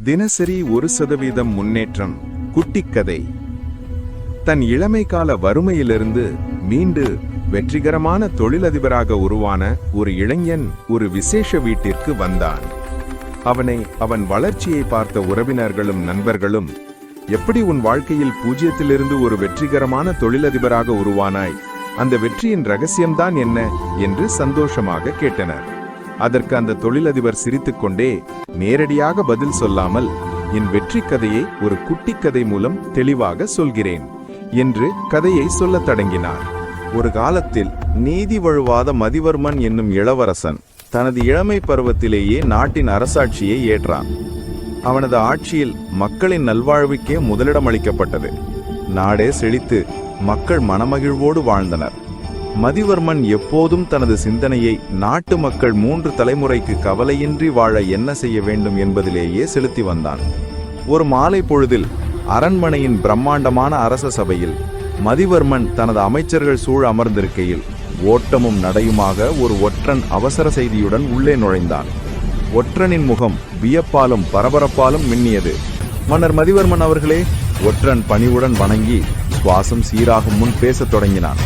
தினசரி 1% முன்னேற்றம். குட்டிக்கதை. தன் இளமை கால வறுமையிலிருந்து மீண்டு வெற்றிகரமான தொழிலதிபராக உருவான ஒரு இளைஞன் ஒரு விசேஷ வீட்டிற்கு வந்தான். அவன் வளர்ச்சியை பார்த்த உறவினர்களும் நண்பர்களும், எப்படி உன் வாழ்க்கையில் 0லிருந்து ஒரு வெற்றிகரமான தொழிலதிபராக உருவானாய்? அந்த வெற்றியின் ரகசியம்தான் என்ன என்று சந்தோஷமாக கேட்டனர். அதற்கு அந்த தொழிலதிபர் சிரித்துக்கொண்டே, நேரடியாக பதில் சொல்லாமல், என் வெற்றி கதையை ஒரு குட்டி கதை மூலம் தெளிவாக சொல்கிறேன் என்று கதையை சொல்லத் தொடங்கினார். ஒரு காலத்தில் நீதி வழுவாத மதிவர்மன் என்னும் இளவரசன் தனது இளமை பருவத்திலேயே நாட்டின் அரசாட்சியை ஏற்றான். அவனது ஆட்சியில் மக்களின் நல்வாழ்வுக்கே முதலிடம் அளிக்கப்பட்டது. நாடே செழித்து மக்கள் மனமகிழ்வோடு வாழ்ந்தனர். மதிவர்மன் எப்போதும் தனது சிந்தனையை நாட்டு மக்கள் 3 தலைமுறைக்கு கவலையின்றி வாழ என்ன செய்ய வேண்டும் என்பதிலேயே செலுத்தி வந்தான். ஒரு மாலை பொழுதில் அரண்மனையின் பிரம்மாண்டமான அரச சபையில் மதிவர்மன் தனது அமைச்சர்கள் சூழ அமர்ந்திருக்கையில் ஓட்டமும் நடையுமாக ஒரு ஒற்றன் அவசர செய்தியுடன் உள்ளே நுழைந்தான். ஒற்றனின் முகம் வியப்பாலும் பரபரப்பாலும் மின்னியது. மன்னர் மதிவர்மன் அவர்களே! ஒற்றன் பணிவுடன் வணங்கி சுவாசம் சீராகும் முன் பேசத் தொடங்கினான்.